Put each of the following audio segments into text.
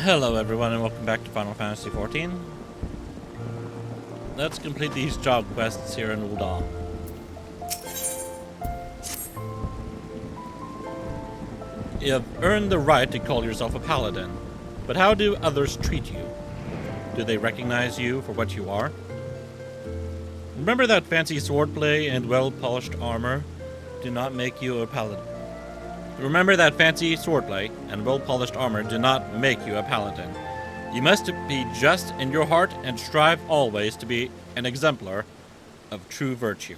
Hello everyone and welcome back to Final Fantasy XIV. Let's complete these job quests here in Ul'dah. You have earned the right to call yourself a paladin, but how do others treat you? Do they recognize you for what you are? Remember that fancy swordplay and well-polished armor do not make you a paladin. Remember that fancy swordplay and well-polished armor do not make you a paladin. You must be just in your heart and strive always to be an exemplar of true virtue.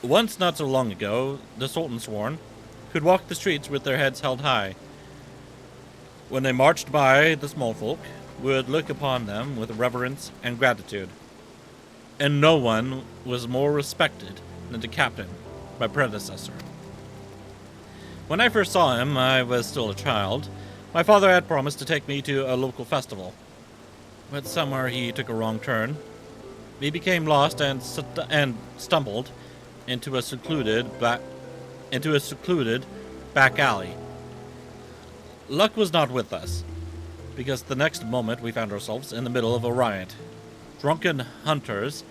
Once, not so long ago, the Sultan Sworn could walk the streets with their heads held high. When they marched by, the small folk would look upon them with reverence and gratitude. And no one was more respected than the captain, my predecessor. When I first saw him, I was still a child. My father had promised to take me to a local festival. But somewhere he took a wrong turn. He became lost and stumbled into a secluded back alley. Luck was not with us, because the next moment we found ourselves in the middle of a riot. Drunken hunters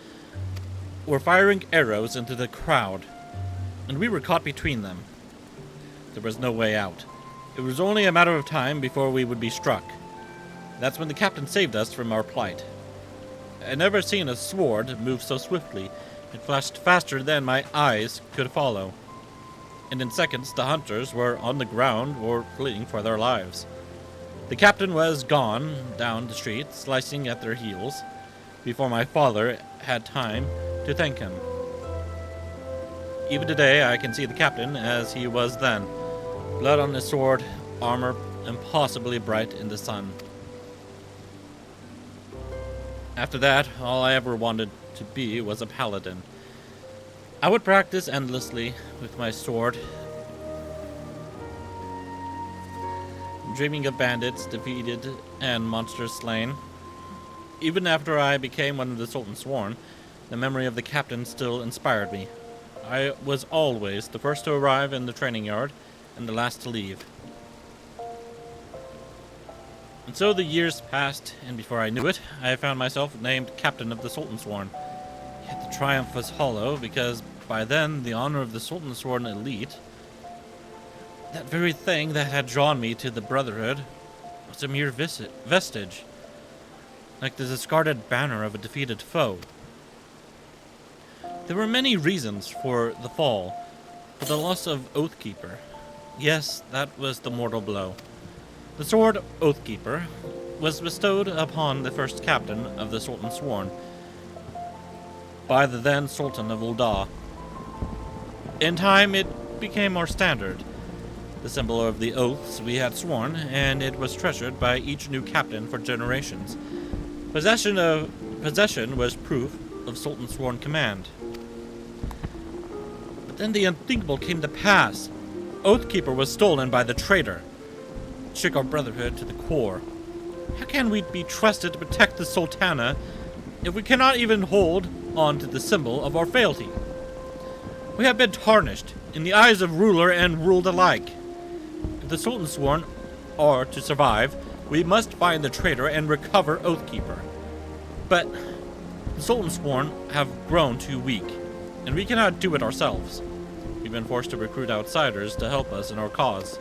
were firing arrows into the crowd, and we were caught between them. There was no way out. It was only a matter of time before we would be struck. That's when the captain saved us from our plight. I had never seen a sword move so swiftly. It flashed faster than my eyes could follow. And in seconds, the hunters were on the ground or fleeing for their lives. The captain was gone down the street, slicing at their heels, before my father had time to thank him. Even today, I can see the captain as he was then. Blood on his sword, armor impossibly bright in the sun. After that, all I ever wanted to be was a paladin. I would practice endlessly with my sword, dreaming of bandits defeated and monsters slain. Even after I became one of the Sultan Sworn, the memory of the captain still inspired me. I was always the first to arrive in the training yard and the last to leave. And so the years passed, and before I knew it, I found myself named captain of the Sultan Sworn. Yet the triumph was hollow, because by then the honor of the Sultan Sworn elite, that very thing that had drawn me to the Brotherhood, was a mere vestige, like the discarded banner of a defeated foe. There were many reasons for the fall, but the loss of Oathkeeper, yes, that was the mortal blow. The sword Oathkeeper was bestowed upon the first captain of the Sultan Sworn by the then Sultan of Ul'dah. In time, it became our standard, the symbol of the oaths we had sworn, and it was treasured by each new captain for generations. Possession was proof of Sultan Sworn command. But then the unthinkable came to pass. Oathkeeper was stolen by the traitor. It shook our Brotherhood to the core. How can we be trusted to protect the Sultana if we cannot even hold on to the symbol of our fealty? We have been tarnished in the eyes of ruler and ruled alike. If the Sultan Sworn are to survive, we must find the traitor and recover Oathkeeper. But the Sultan Sworn have grown too weak, and we cannot do it ourselves. We've been forced to recruit outsiders to help us in our cause.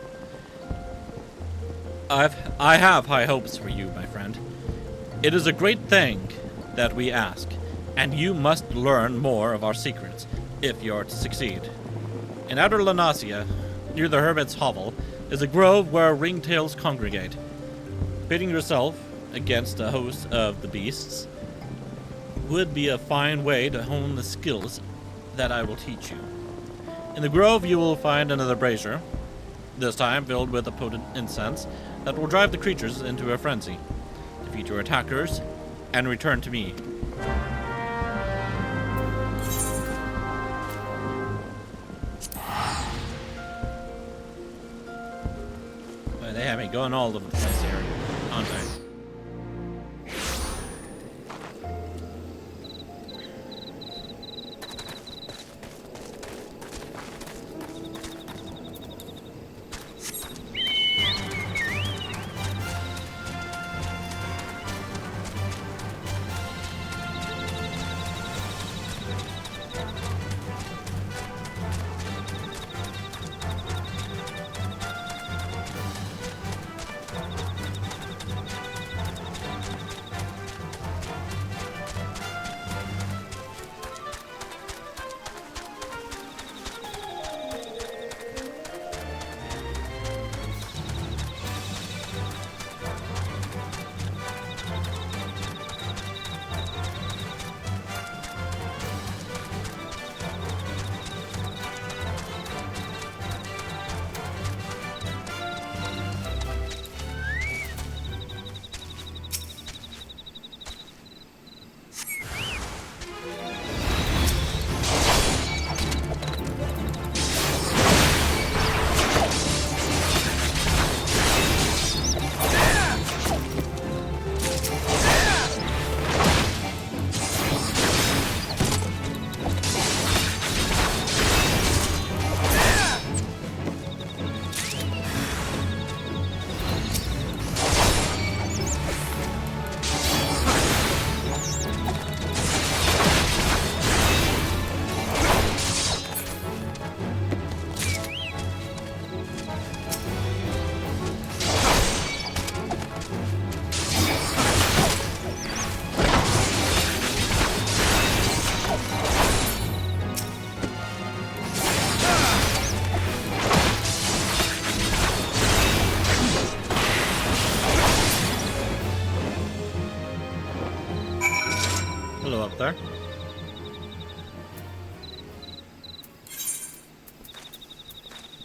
I have high hopes for you, my friend. It is a great thing that we ask, and you must learn more of our secrets if you are to succeed. In Outer Lanasia, near the Hermit's Hovel, is a grove where ringtails congregate. Pitting yourself against a host of the beasts would be a fine way to hone the skills that I will teach you. In the grove you will find another brazier, this time filled with a potent incense that will drive the creatures into a frenzy. Defeat your attackers and return to me. They have me going all over the place here, aren't they?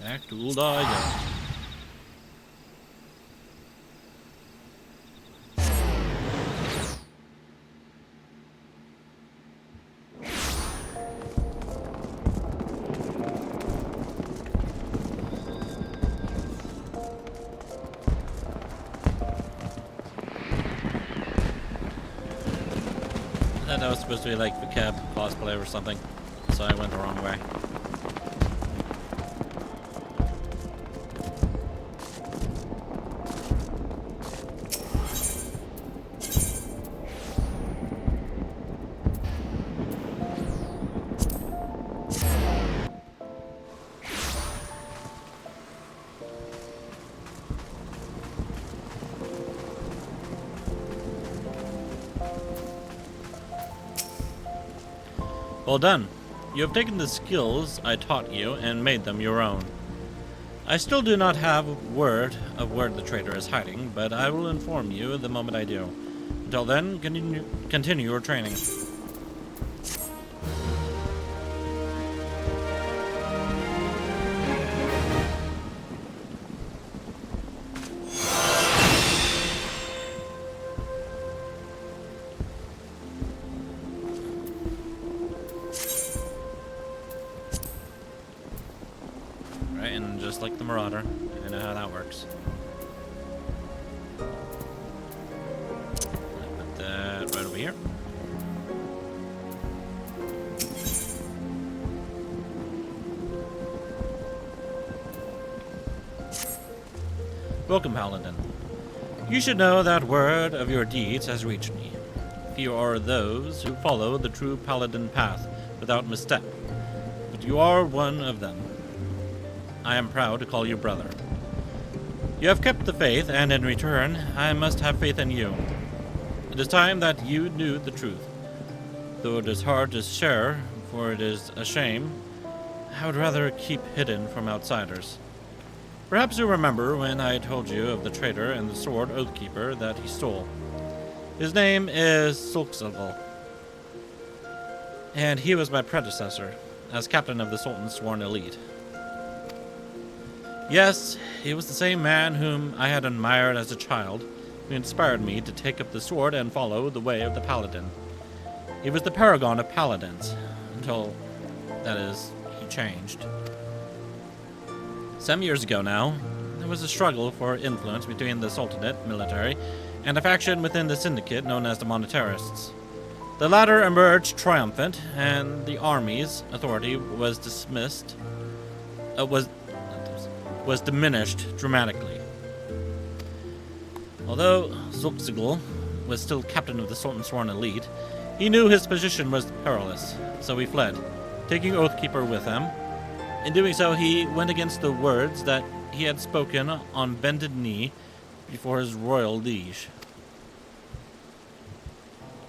Back to Ulda I go. I thought that was supposed to be like the cab cosplay or something, so I went the wrong way. Well done. You have taken the skills I taught you and made them your own. I still do not have word of where the traitor is hiding, but I will inform you the moment I do. Until then, continue your training. Right, and just like the Marauder, I know how that works. Put that right over here. Welcome, Paladin. You should know that word of your deeds has reached me. Few are those who follow the true Paladin path without misstep, but you are one of them. I am proud to call you brother. You have kept the faith, and in return, I must have faith in you. It is time that you knew the truth. Though it is hard to share, for it is a shame, I would rather keep hidden from outsiders. Perhaps you remember when I told you of the traitor and the sword Oathkeeper that he stole. His name is XIV, and he was my predecessor, as captain of the Sultan's sworn elite. Yes, he was the same man whom I had admired as a child, who inspired me to take up the sword and follow the way of the Paladin. He was the paragon of paladins, until, that is, he changed. Some years ago now, there was a struggle for influence between the Sultanate military and a faction within the syndicate known as the Monetarists. The latter emerged triumphant, and the army's authority was diminished dramatically. Although XIV was still captain of the Sultan's sworn elite, he knew his position was perilous, so he fled, taking Oathkeeper with him. In doing so, he went against the words that he had spoken on bended knee before his royal liege.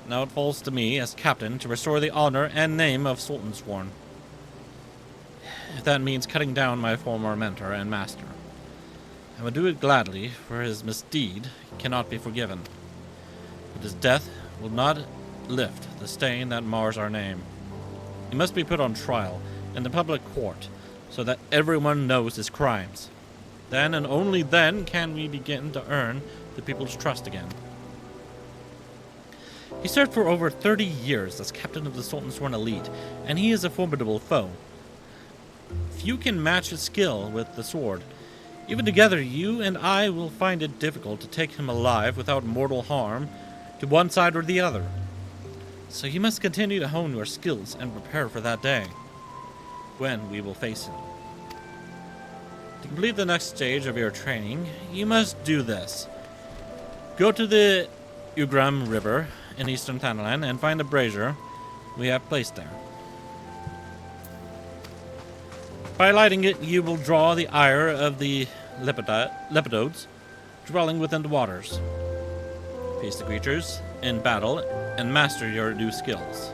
Now it falls to me, as captain, to restore the honor and name of Sultansworn. If that means cutting down my former mentor and master, I would do it gladly, for his misdeed cannot be forgiven. But his death will not lift the stain that mars our name. He must be put on trial in the public court, so that everyone knows his crimes. Then and only then can we begin to earn the people's trust again. He served for over 30 years as captain of the Sultan's sworn elite, and he is a formidable foe. Few can match his skill with the sword. Even together, you and I will find it difficult to take him alive without mortal harm to one side or the other. So you must continue to hone your skills and prepare for that day, when we will face him. To complete the next stage of your training, you must do this. Go to the Ugram River in eastern Thanalan and find a brazier we have placed there. By lighting it, you will draw the ire of the lepidodes dwelling within the waters. Face the creatures in battle and master your new skills.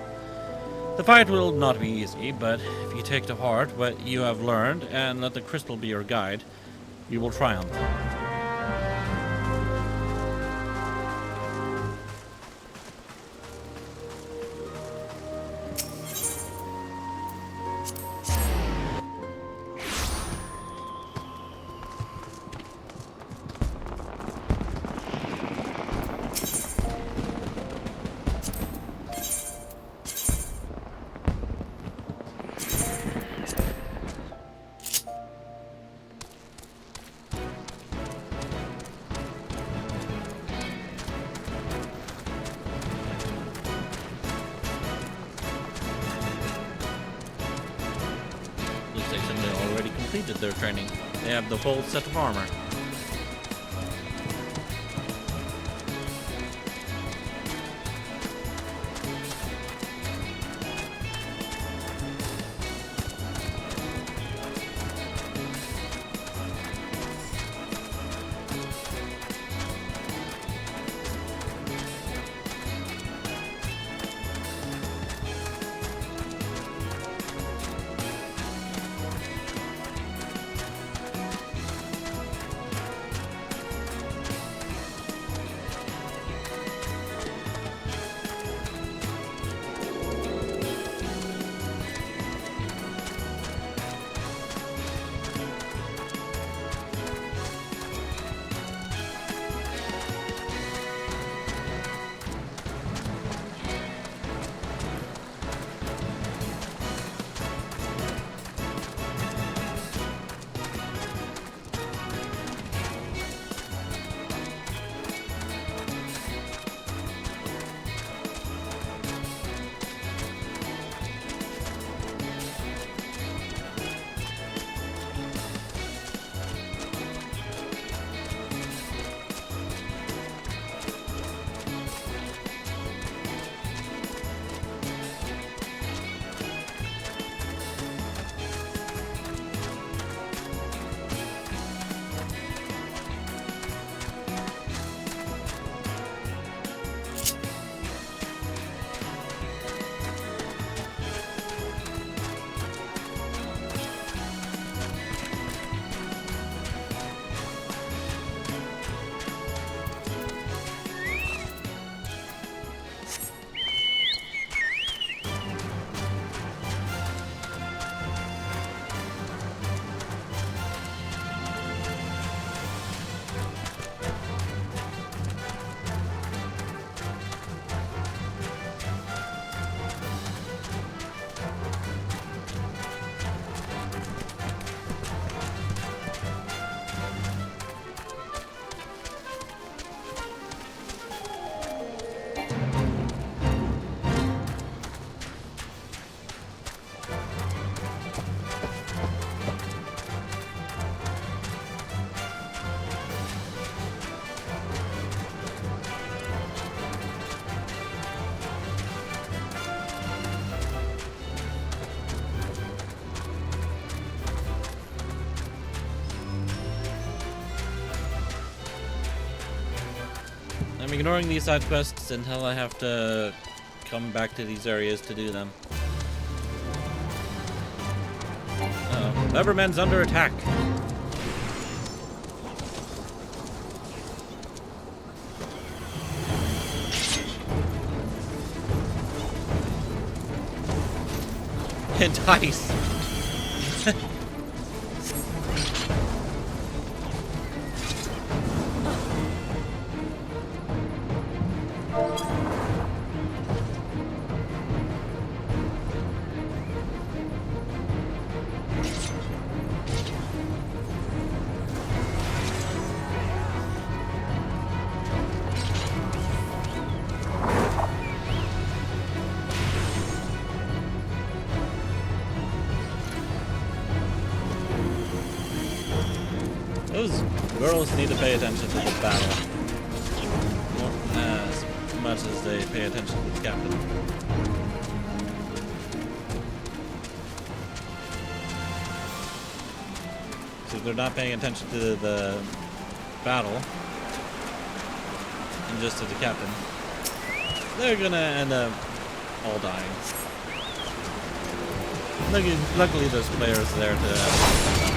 The fight will not be easy, but if you take to heart what you have learned and let the crystal be your guide, you will triumph. completed their training. They have the full set of armor. I'm ignoring these side quests until I have to come back to these areas to do them. Uh-oh. Leverman's under attack. Entice. Those girls need to pay attention to the battle. More, as much as they pay attention to the captain. So if they're not paying attention to the battle, and just to the captain, they're gonna end up all dying. Luckily there's players there to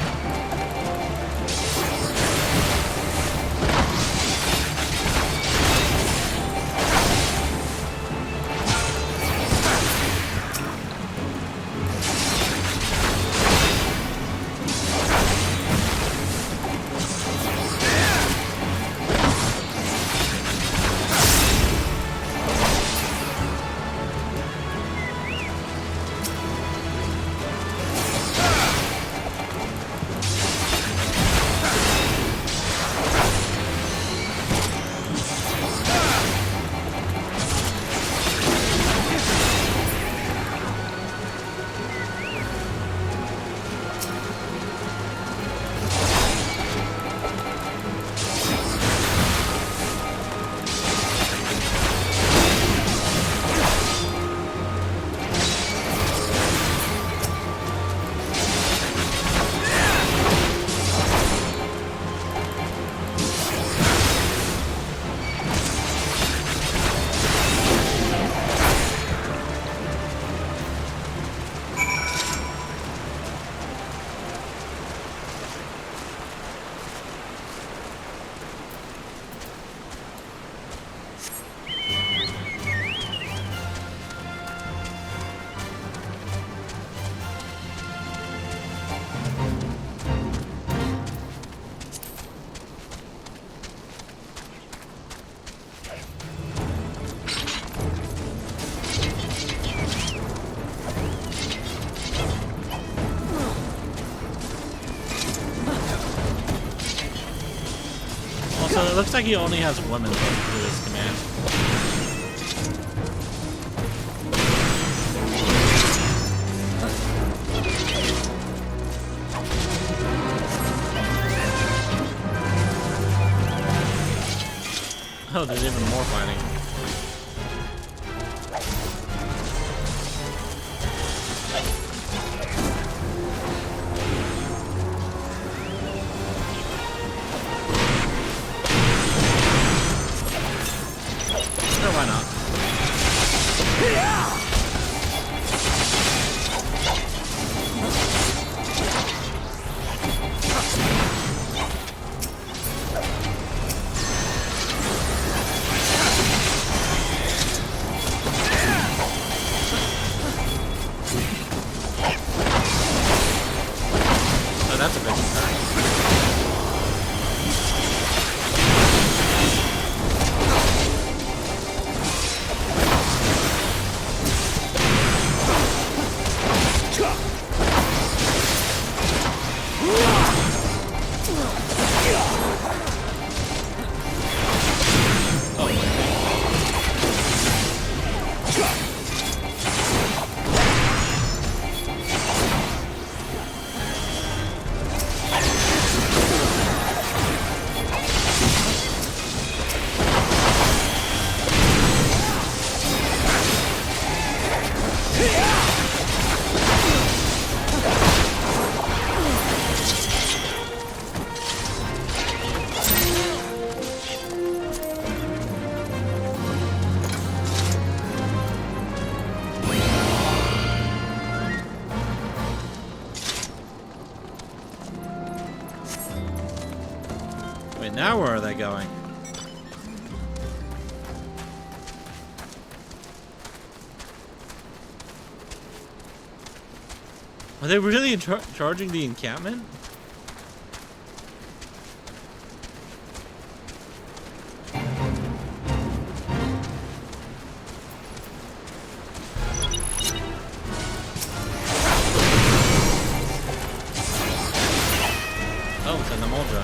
looks like he only has women to his command. Oh, there's even more fighting. Sure, why not? Oh, that's a big attack. Wait, now where are they going? Are they really charging the encampment? Oh, it's an Namoldra.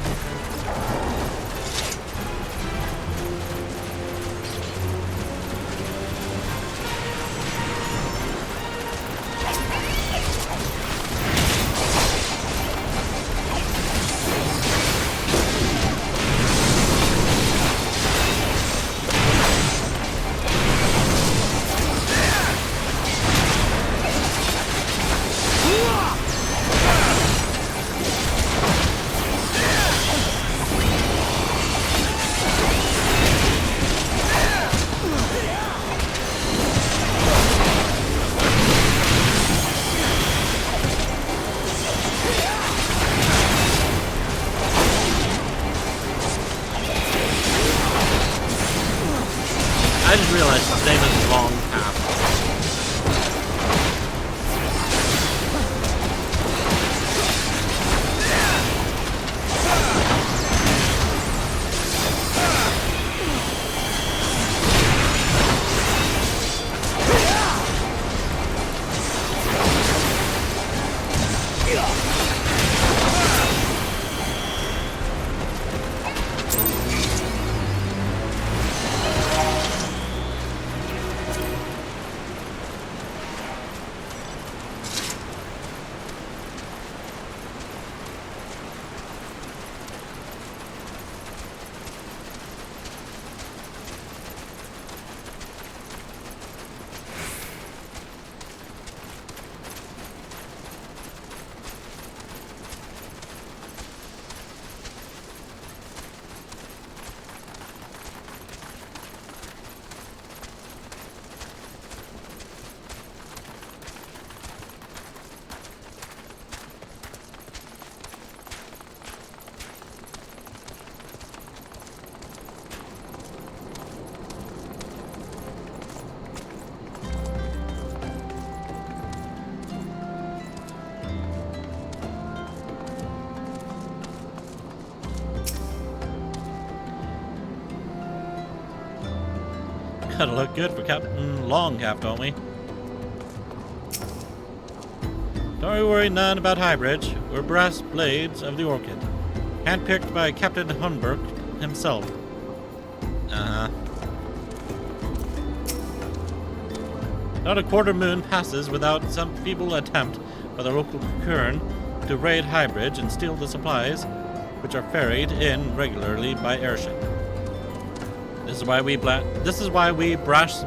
I just realized his name is Long Path. Gotta look good for Captain Longcap, don't we? Don't worry none about Highbridge. We're brass blades of the Orchid, handpicked by Captain Hunberg himself. Uh-huh. Not a quarter moon passes without some feeble attempt by the local Kern to raid Highbridge and steal the supplies, which are ferried in regularly by airship. This is why we brass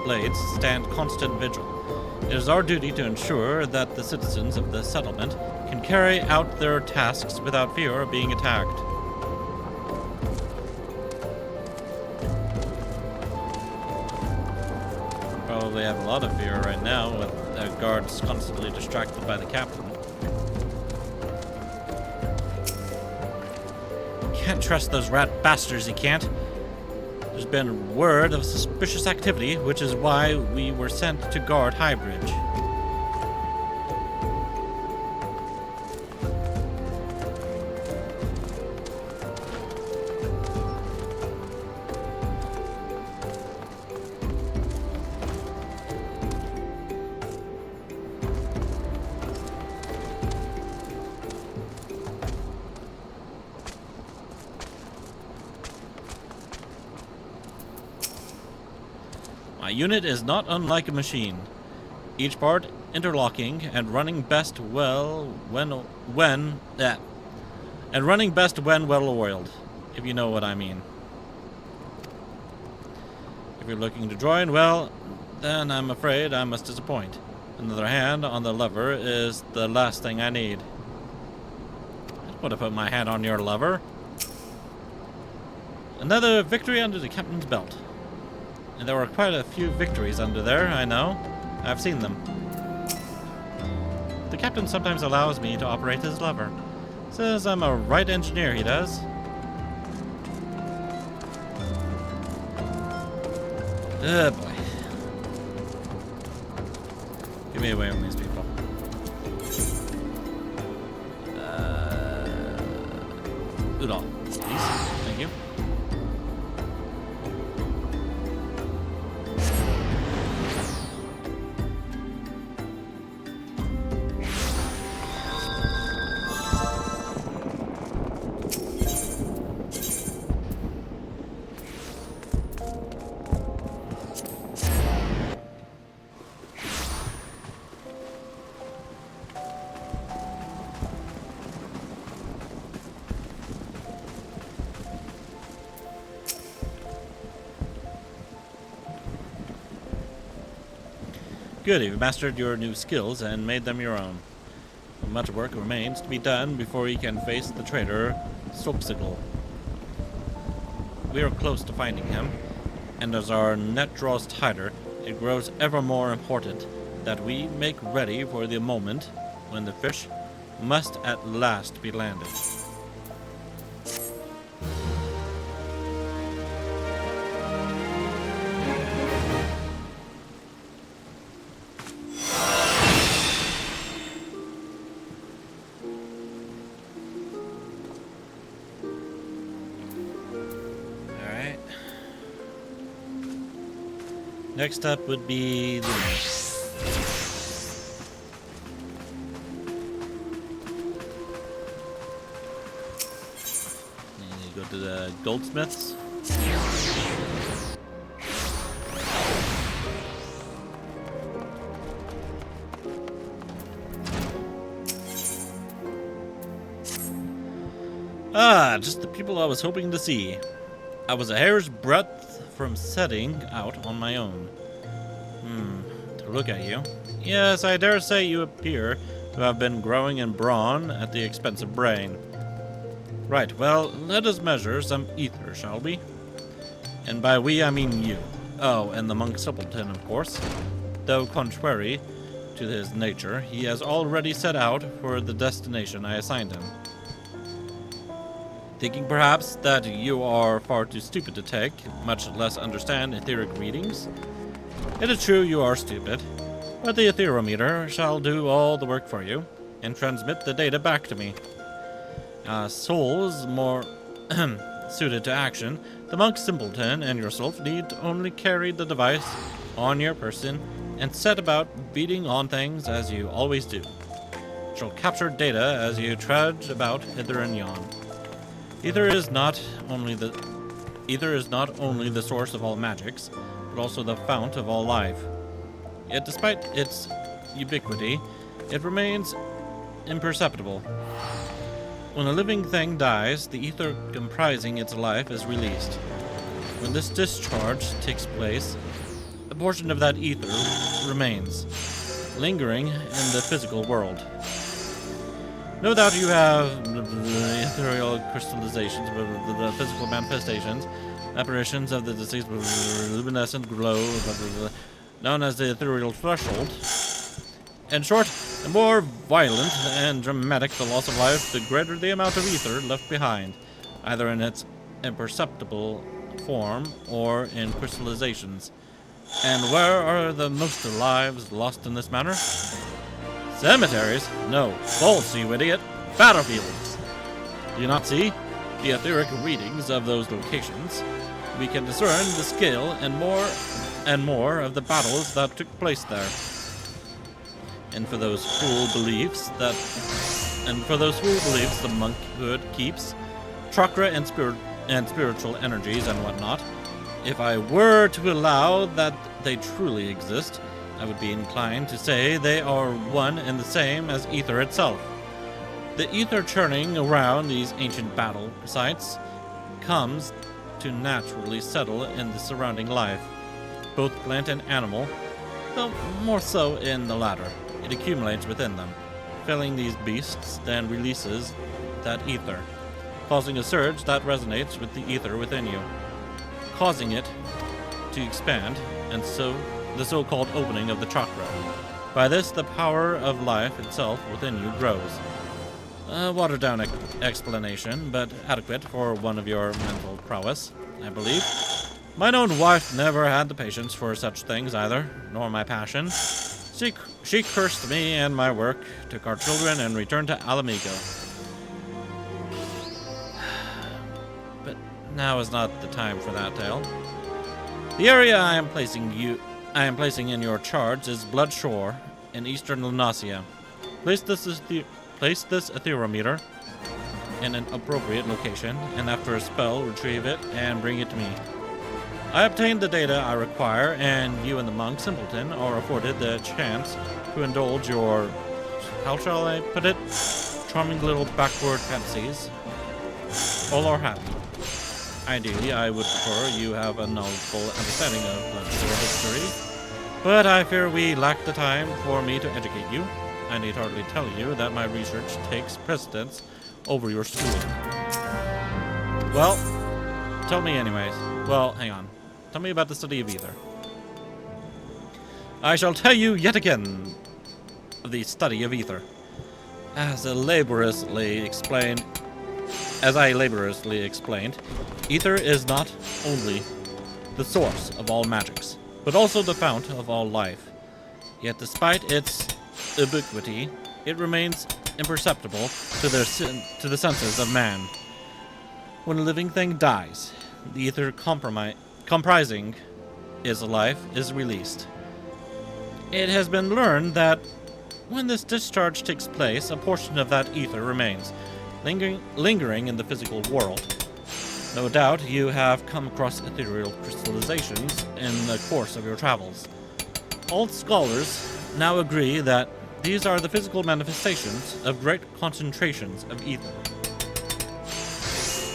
blades stand constant vigil. It is our duty to ensure that the citizens of the settlement can carry out their tasks without fear of being attacked. Probably have a lot of fear right now with the guards constantly distracted by the captain. Can't trust those rat bastards, you can't. There's been word of suspicious activity, which is why we were sent to guard Highbridge. My unit is not unlike a machine, each part interlocking and running best when well oiled, if you know what I mean. If you're looking to join, well, then I'm afraid I must disappoint. Another hand on the lever is the last thing I need. I don't want to put my hand on your lever. Another victory under the captain's belt. And there were quite a few victories under there, I know. I've seen them. The captain sometimes allows me to operate his lever. Says I'm a right engineer, he does. Oh boy. Give me away from these people. Udall, please. Thank you. Good, you've mastered your new skills and made them your own. Much work remains to be done before you can face the traitor, Stopsigle. We are close to finding him, and as our net draws tighter, it grows ever more important that we make ready for the moment when the fish must at last be landed. Next up would be the and you go to the goldsmiths. Ah, just the people I was hoping to see. I was a hair's breadth from setting out on my own. To look at you. Yes, I dare say you appear to have been growing in brawn at the expense of brain. Right, well, let us measure some ether, shall we? And by we, I mean you. Oh, and the monk simpleton, of course. Though contrary to his nature, he has already set out for the destination I assigned him. Thinking perhaps that you are far too stupid to take, much less understand etheric readings? It is true you are stupid, but the etherometer shall do all the work for you, and transmit the data back to me. Souls more suited to action, the monk simpleton and yourself need only carry the device on your person and set about beating on things as you always do. Shall capture data as you trudge about hither and yon. Ether is not only the source of all magics, but also the fount of all life. Yet despite its ubiquity, it remains imperceptible. When a living thing dies, the ether comprising its life is released. When this discharge takes place, a portion of that ether remains, lingering in the physical world. No doubt you have ethereal crystallizations, the physical manifestations, apparitions of the deceased, luminescent glow, known as the ethereal threshold. In short, the more violent and dramatic the loss of life, the greater the amount of ether left behind, either in its imperceptible form or in crystallizations. And where are the most lives lost in this manner? Cemeteries? No. False, you idiot. Battlefields. Do you not see? The etheric readings of those locations. We can discern the scale and more of the battles that took place there. And for those fool beliefs the monkhood keeps, chakra and spiritual energies and whatnot, if I were to allow that they truly exist, I would be inclined to say they are one and the same as ether itself. The ether churning around these ancient battle sites comes to naturally settle in the surrounding life, both plant and animal, though more so in the latter. It accumulates within them, filling these beasts, then releases that ether, causing a surge that resonates with the ether within you, causing it to expand, and so the so-called opening of the chakra. By this, the power of life itself within you grows. A watered-down explanation, but adequate for one of your mental prowess, I believe. Mine own wife never had the patience for such things either, nor my passion. She cursed me and my work, took our children, and returned to Alamigo. But now is not the time for that tale. The area I am placing in your charge is Blood Shore in eastern Lunasia. Place this etherometer in an appropriate location, and after a spell, retrieve it and bring it to me. I obtained the data I require, and you and the monk Simpleton are afforded the chance to indulge your, how shall I put it, charming little backward fantasies. All are happy. Ideally, I would prefer you have a knowledgeable understanding of Bloodshore history, but I fear we lack the time for me to educate you. I need hardly tell you that my research takes precedence over your schooling. Well, tell me anyways. Well, hang on. Tell me about the study of ether. I shall tell you yet again of the study of ether. As I laboriously explained, ether is not only the source of all magics, but also the fount of all life. Yet despite its ubiquity, it remains imperceptible to the senses of man. When a living thing dies, the ether comprising its life is released. It has been learned that when this discharge takes place, a portion of that ether remains, lingering in the physical world. No doubt you have come across ethereal crystallizations in the course of your travels. All scholars now agree that these are the physical manifestations of great concentrations of ether.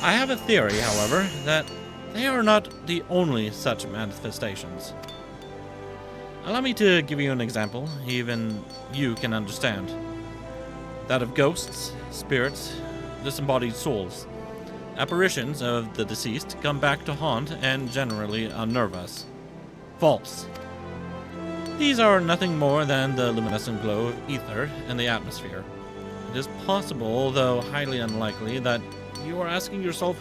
I have a theory, however, that they are not the only such manifestations. Allow me to give you an example even you can understand. That of ghosts, spirits, disembodied souls. Apparitions of the deceased come back to haunt and generally unnerve us. False. These are nothing more than the luminescent glow of ether in the atmosphere. It is possible, though highly unlikely, that you are asking yourself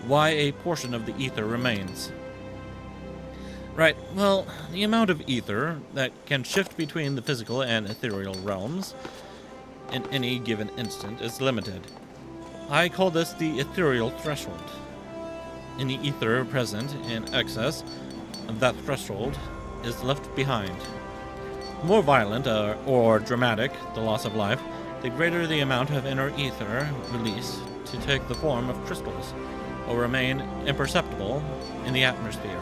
why a portion of the ether remains. Right, well, the amount of ether that can shift between the physical and ethereal realms in any given instant is limited. I call this the ethereal threshold. Any ether present in excess of that threshold is left behind. The more violent or dramatic the loss of life, the greater the amount of inner ether released to take the form of crystals, or remain imperceptible in the atmosphere.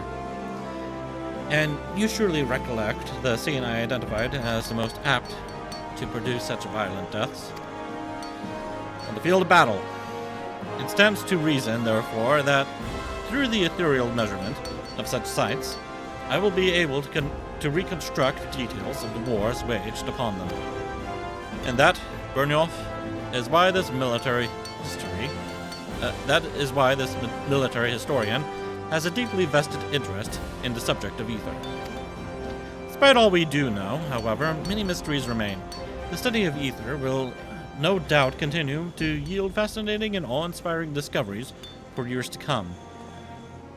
And you surely recollect the scene I identified as the most apt to produce such violent deaths. On the field of battle, it stands to reason, therefore, that through the ethereal measurement of such sights, I will be able to reconstruct details of the wars waged upon them. And that, Byrnjolf, is why this military historian has a deeply vested interest in the subject of ether. Despite all we do know, however, many mysteries remain. The study of ether will no doubt continue to yield fascinating and awe-inspiring discoveries for years to come.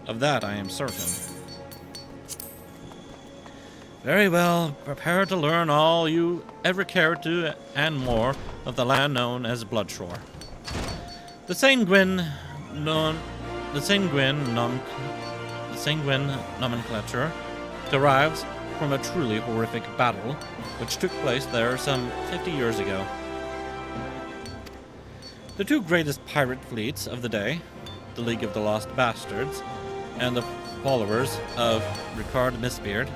Of that I am certain. Very well, prepare to learn all you ever cared to and more of the land known as Bloodshore. The sanguine nomenclature derives from a truly horrific battle which took place there some 50 years ago. The two greatest pirate fleets of the day, the League of the Lost Bastards and the followers of Ricard Mistbeard,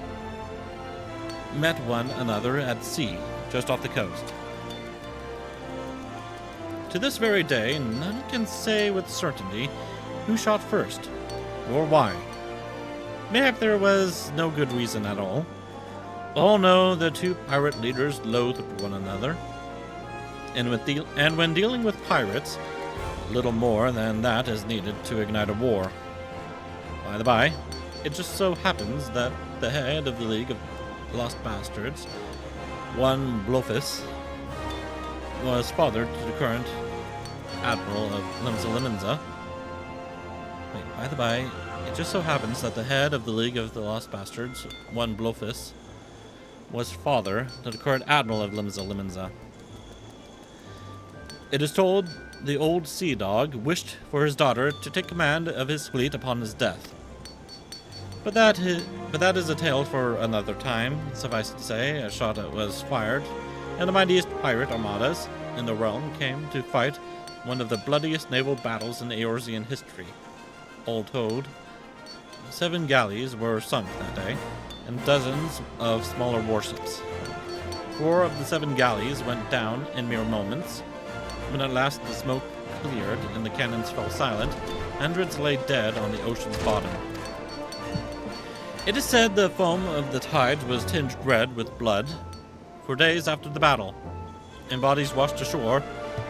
met one another at sea, just off the coast. To this very day, none can say with certainty who shot first, or why. Mayhap there was no good reason at all. All know the two pirate leaders loathed one another, and when dealing with pirates, little more than that is needed to ignite a war. By the by, it just so happens that the head of the League of Lost Bastards, one Blofis, was father to the current Admiral of Limenza. By the by, it just so happens that the head of the League of the Lost Bastards, one Blofis, was father to the current Admiral of Limenza. It is told the old sea dog wished for his daughter to take command of his fleet upon his death. But that is a tale for another time. Suffice it to say, a shot was fired, and the mightiest pirate armadas in the realm came to fight one of the bloodiest naval battles in Eorzean history. All told, 7 galleys were sunk that day, and dozens of smaller warships. 4 of the 7 galleys went down in mere moments. When at last the smoke cleared and the cannons fell silent, hundreds lay dead on the ocean's bottom. It is said the foam of the tides was tinged red with blood for days after the battle, and bodies washed ashore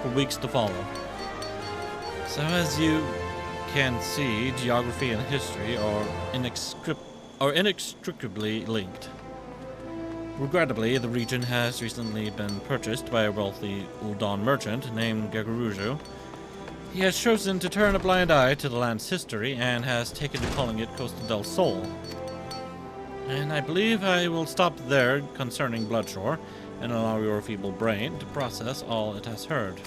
for weeks to follow. So as you can see, geography and history are inextricably linked. Regrettably, the region has recently been purchased by a wealthy Uldan merchant named Gagarujo. He has chosen to turn a blind eye to the land's history and has taken to calling it Costa del Sol. And I believe I will stop there concerning Bloodshore and allow your feeble brain to process all it has heard.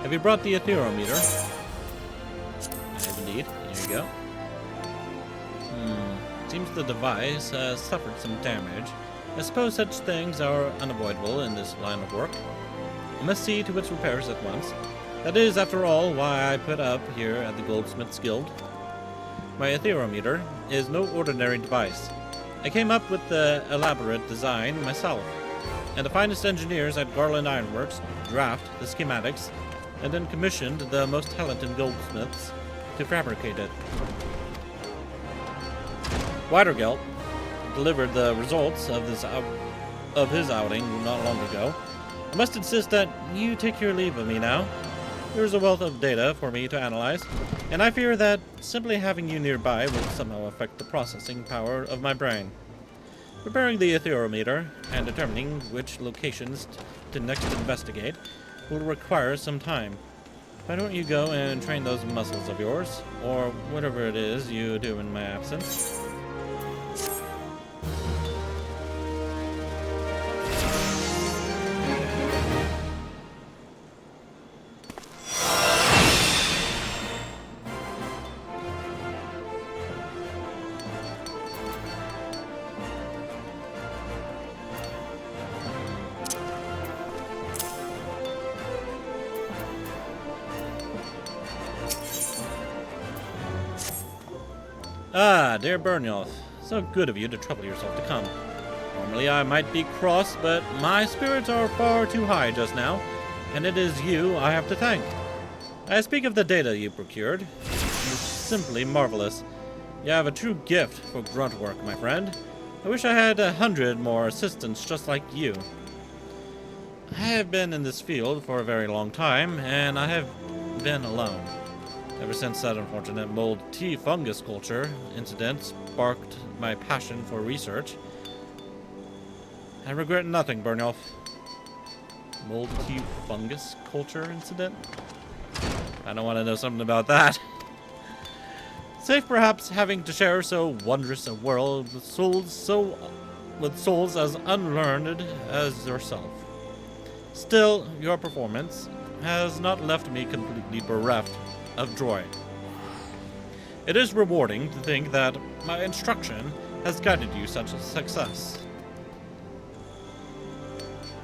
Have you brought the etherometer? I have indeed. Here you go. Seems the device has suffered some damage. I suppose such things are unavoidable in this line of work. I must see to its repairs at once. That is, after all, why I put up here at the Goldsmiths Guild. My etherometer is no ordinary device. I came up with the elaborate design myself, and the finest engineers at Garland Ironworks draft the schematics, and then commissioned the most talented goldsmiths to fabricate it. Widergelt delivered the results of his outing not long ago. I must insist that you take your leave of me now. There's a wealth of data for me to analyze, and I fear that simply having you nearby will somehow affect the processing power of my brain. Preparing the etherometer and determining which locations to next investigate will require some time. Why don't you go and train those muscles of yours, or whatever it is you do in my absence? Ah, dear Byrnjolf, so good of you to trouble yourself to come. Normally I might be cross, but my spirits are far too high just now, and it is you I have to thank. I speak of the data you procured. It is simply marvelous. You have a true gift for grunt work, my friend. I wish I had 100 more assistants just like you. I have been in this field for a very long time, and I have been alone. Ever since that unfortunate mold tea fungus culture incident sparked my passion for research. I regret nothing, Byrnjolf. Mold tea fungus culture incident? I don't want to know something about that. Save perhaps having to share so wondrous a world with souls as unlearned as yourself. Still, your performance has not left me completely bereft of joy. It is rewarding to think that my instruction has guided you such a success.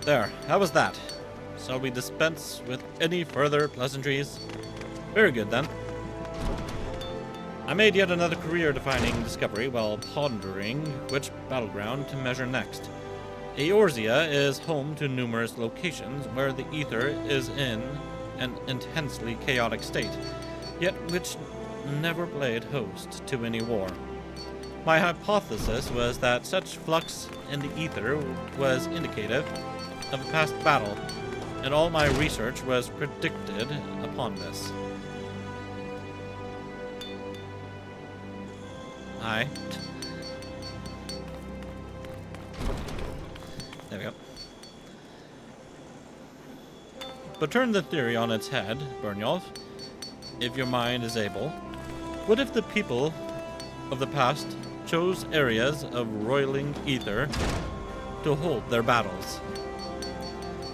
There, how was that? Shall we dispense with any further pleasantries? Very good, then. I made yet another career-defining discovery while pondering which battleground to measure next. Eorzea is home to numerous locations where the ether is in an intensely chaotic state, yet which never played host to any war. My hypothesis was that such flux in the ether was indicative of a past battle, and all my research was predicted upon this. Aye. There we go. But turn the theory on its head, Byrnjolf, if your mind is able. What if the people of the past chose areas of roiling ether to hold their battles?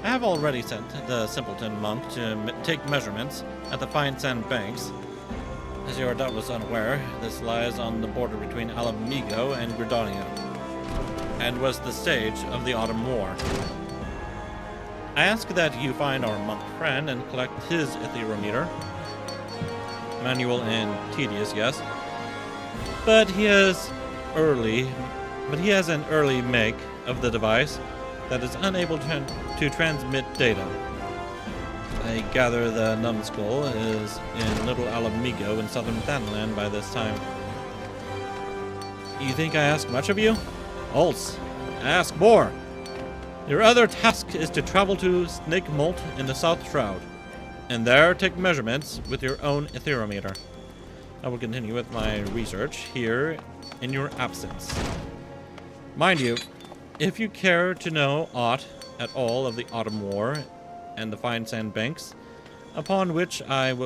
I have already sent the simpleton monk to take measurements at the fine sand banks. As you are doubtless unaware, this lies on the border between Alamigo and Gridania, and was the stage of the Autumn War. I ask that you find our monk friend and collect his etherometer. Manual and tedious, yes, but he has an early make of the device that is unable to transmit data. I gather the numbskull is in Little Alamigo in southern Thanalan by this time. You think I ask much of you? Alts, ask more. Your other task is to travel to Snake Molt in the South Shroud, and there take measurements with your own etherometer. I will continue with my research here in your absence. Mind you, if you care to know aught at all of the Autumn War and the fine sand banks, upon which it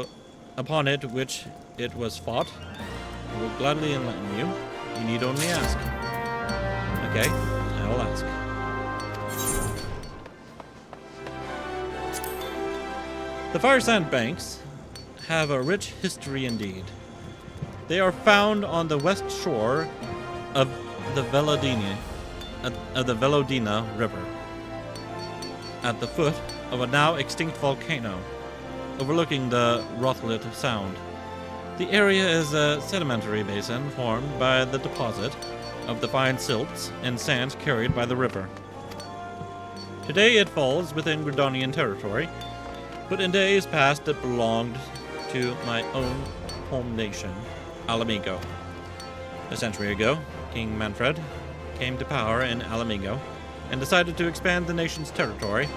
was fought, I will gladly enlighten you. You need only ask. Okay, I will ask. The Firesand Banks have a rich history indeed. They are found on the west shore of the Velodina River, at the foot of a now extinct volcano, overlooking the Rothlet Sound. The area is a sedimentary basin formed by the deposit of the fine silts and sands carried by the river. Today it falls within Gridanian territory, but in days past it belonged to my own home nation, Alamigo. A century ago, King Manfred came to power in Alamigo and decided to expand the nation's territory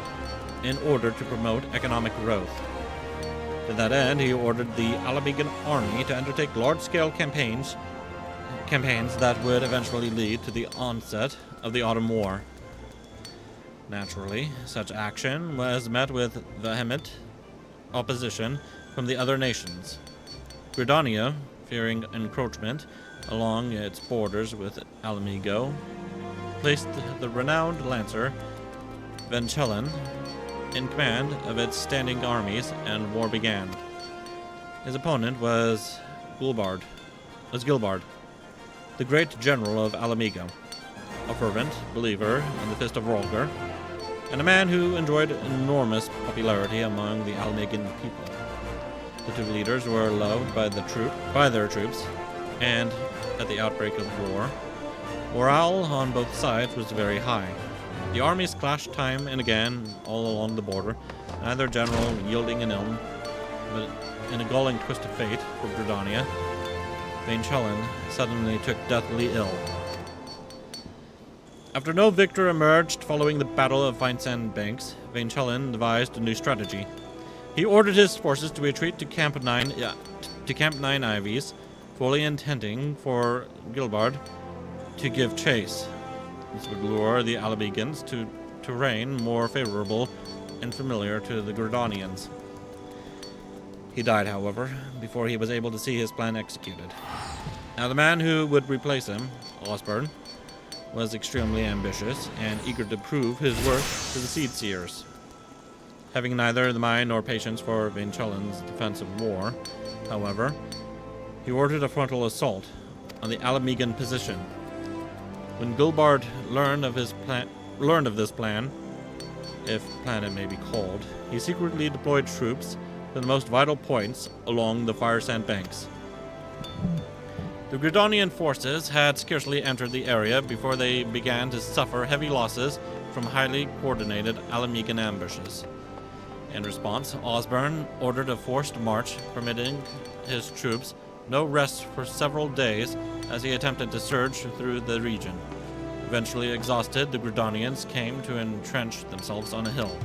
in order to promote economic growth. To that end, he ordered the Alamigan army to undertake large-scale campaigns that would eventually lead to the onset of the Autumn War. Naturally, such action was met with vehement opposition from the other nations. Gridania, fearing encroachment along its borders with Alamigo, placed the renowned lancer Byrnjolf in command of its standing armies, and war began. His opponent was Gilbard, the great general of Alamigo, a fervent believer in the Fist of Rolger, and a man who enjoyed enormous popularity among the Alamigan people. The two leaders were loved by their troops, and at the outbreak of war, morale on both sides was very high. The armies clashed time and again all along the border, neither general yielding an elm, but in a galling twist of fate for Gridania, Byrnjolf suddenly took deathly ill. After no victor emerged following the Battle of Firesand Banks, Byrnjolf devised a new strategy. He ordered his forces to retreat to Camp Nine Ivies, fully intending for Gilbard to give chase. This would lure the Alabigans to terrain more favorable and familiar to the Gridanians. He died, however, before he was able to see his plan executed. Now, the man who would replace him, Osborne, was extremely ambitious and eager to prove his worth to the Seed Seers. Having neither the mind nor patience for Byrnjolf's defensive war, however, he ordered a frontal assault on the Alamigan position. When Gilbard learned of this plan, if plan it may be called, he secretly deployed troops to the most vital points along the Firesand Banks. The Gridanian forces had scarcely entered the area before they began to suffer heavy losses from highly coordinated Alamigan ambushes. In response, Osborne ordered a forced march, permitting his troops no rest for several days as he attempted to surge through the region. Eventually exhausted, the Gridanians came to entrench themselves on a hill.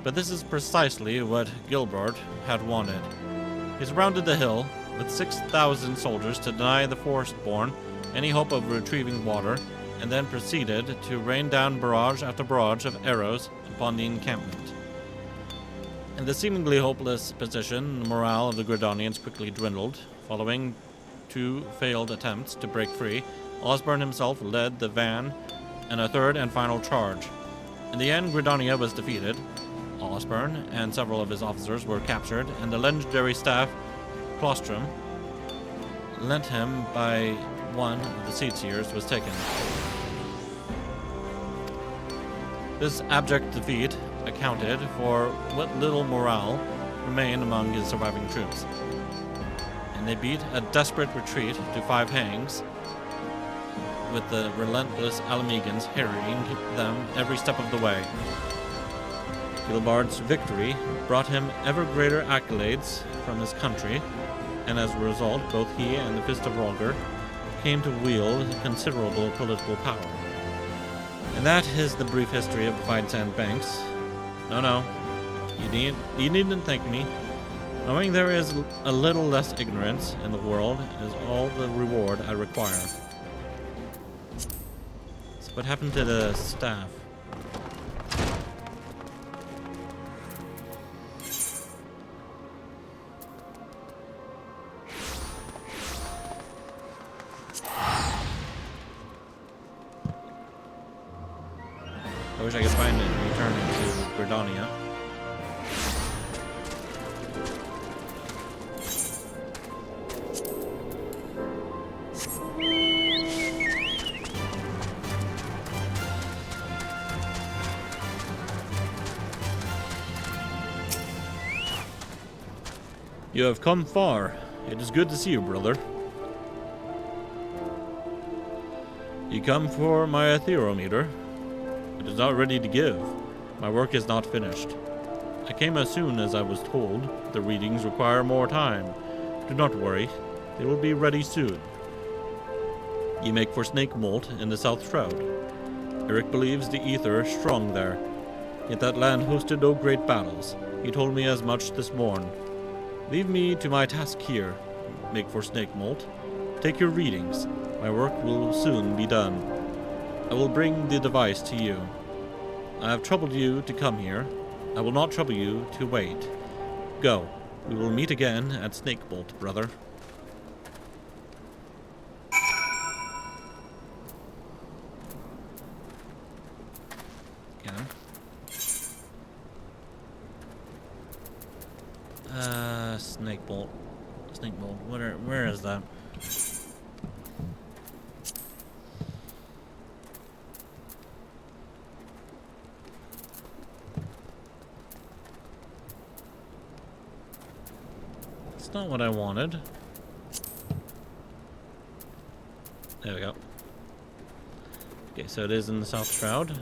But this is precisely what Gilbert had wanted. He surrounded the hill with 6,000 soldiers to deny the forest-born any hope of retrieving water, and then proceeded to rain down barrage after barrage of arrows upon the encampment. In the seemingly hopeless position, the morale of the Gridanians quickly dwindled. Following 2 failed attempts to break free, Osborne himself led the van in a third and final charge. In the end, Gridania was defeated. Osborne and several of his officers were captured, and the legendary staff, Claustrum, lent him by one of the Seed Seers, was taken. This abject defeat accounted for what little morale remained among his surviving troops, and they beat a desperate retreat to 5 hangs, with the relentless Alamigans harrying them every step of the way. Gilbard's victory brought him ever greater accolades from his country, and as a result, both he and the Fist of Rolger came to wield considerable political power. And that is the brief history of the Firesand Banks. No, you needn't thank me. Knowing there is a little less ignorance in the world is all the reward I require. So what happened to the staff? I wish I could find it and return it to Gridania. You have come far. It is good to see you, brother. You come for my etherometer? It is not ready to give. My work is not finished. I came as soon as I was told. The readings require more time. Do not worry. They will be ready soon. You make for Snake Molt in the South Shroud. Eric believes the ether is strong there. Yet that land hosted no great battles. He told me as much this morn. Leave me to my task here. Make for Snake Molt. Take your readings. My work will soon be done. I will bring the device to you. I have troubled you to come here. I will not trouble you to wait. Go. We will meet again at Snakebolt, brother. Again. Snakebolt. Snakebolt. Where is that? It's not what I wanted. There we go. Okay, so it is in the South Shroud.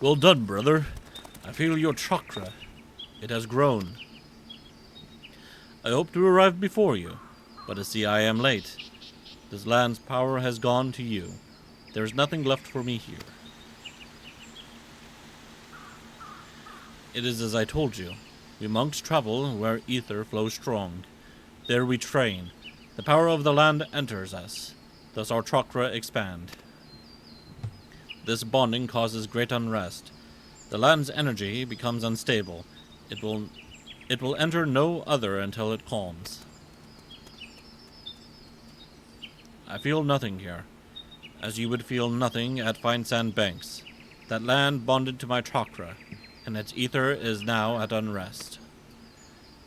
Well done, brother. I feel your chakra. It has grown. I hope to arrive before you, but I see I am late. This land's power has gone to you. There is nothing left for me here. It is as I told you. We monks travel where ether flows strong. There we train. The power of the land enters us. Thus our chakra expand. This bonding causes great unrest. The land's energy becomes unstable. It will enter no other until it calms. I feel nothing here, as you would feel nothing at Fine Sand Banks. That land bonded to my chakra, and its ether is now at unrest.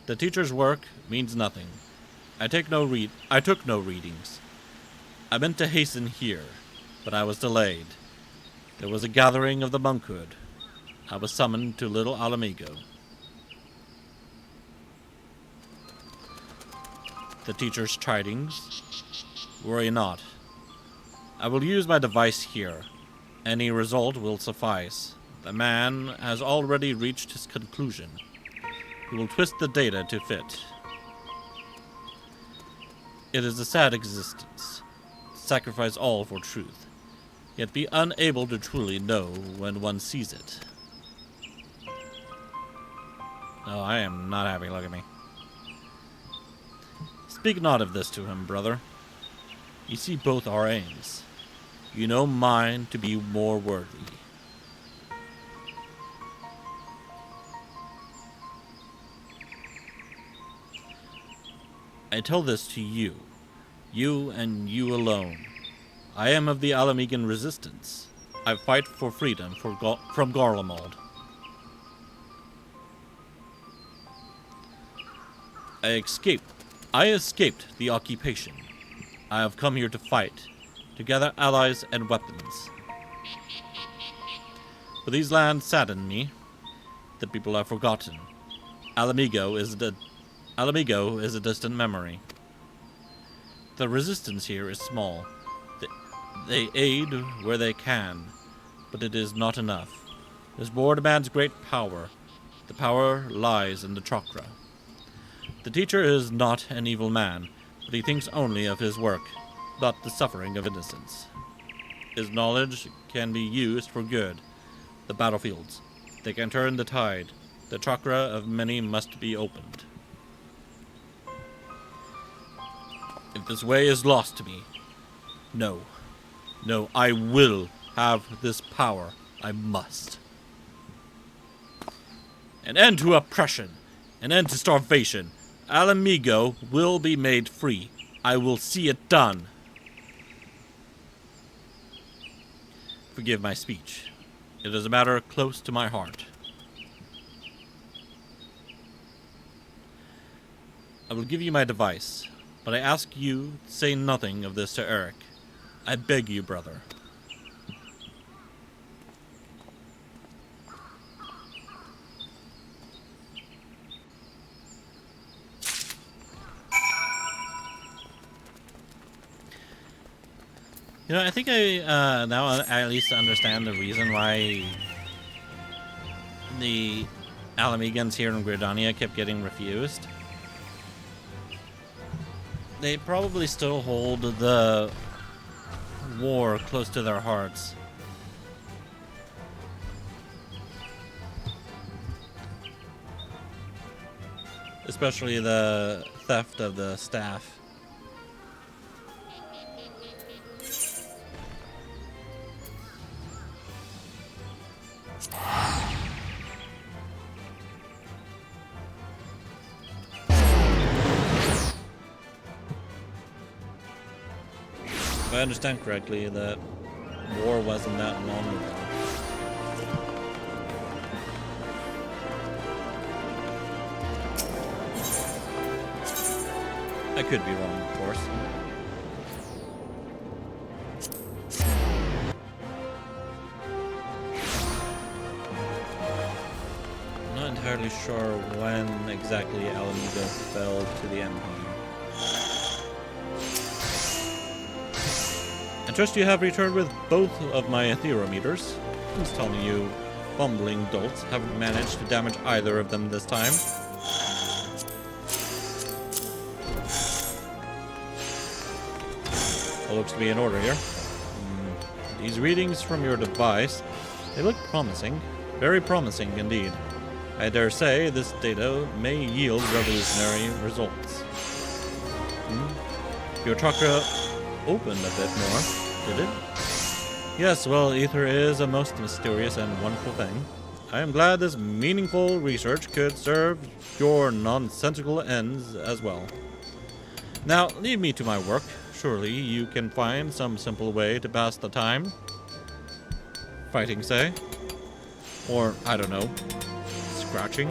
The teacher's work means nothing. I took no readings. I meant to hasten here, but I was delayed. There was a gathering of the monkhood. I was summoned to Little Alamigo. The teacher's tidings? Worry not. I will use my device here. Any result will suffice. The man has already reached his conclusion. He will twist the data to fit. It is a sad existence. Sacrifice all for truth, yet be unable to truly know when one sees it. Oh, I am not happy. Look at me. Speak not of this to him, brother. You see both our aims. You know mine to be more worthy. I tell this to you and you alone. I am of the Alamegan resistance. I fight for freedom from Garlemald. I escaped the occupation. I have come here to fight, to gather allies and weapons. But these lands sadden me. The people are forgotten. Alamigo is a distant memory. The resistance here is small. They aid where they can, but it is not enough. This war demands great power. The power lies in the chakra. The teacher is not an evil man, but he thinks only of his work, not the suffering of innocence. His knowledge can be used for good. The battlefields, they can turn the tide. The chakra of many must be opened. If this way is lost to me, no, I will have this power. I must. An end to oppression, an end to starvation. Alamigo will be made free. I will see it done. Forgive my speech. It is a matter close to my heart. I will give you my device, but I ask you to say nothing of this to Eric. I beg you, brother. You know, I think I now at least understand the reason why the Alamegans here in Gridania kept getting refused. They probably still hold the war close to their hearts. Especially the theft of the staff. If I understand correctly, the war wasn't that long ago. I could be wrong, of course. I'm not entirely sure when exactly Alamigo fell to the Empire. I trust you have returned with both of my etherometers. Who's telling you bumbling dolts haven't managed to damage either of them this time? All looks to be in order here. These readings from your device, they look promising. Very promising indeed. I dare say this data may yield revolutionary results. Your chakra opened a bit more, did it? Yes, well, ether is a most mysterious and wonderful thing. I am glad this meaningful research could serve your nonsensical ends as well. Now, leave me to my work. Surely you can find some simple way to pass the time. Fighting, say? Or, I don't know, scratching?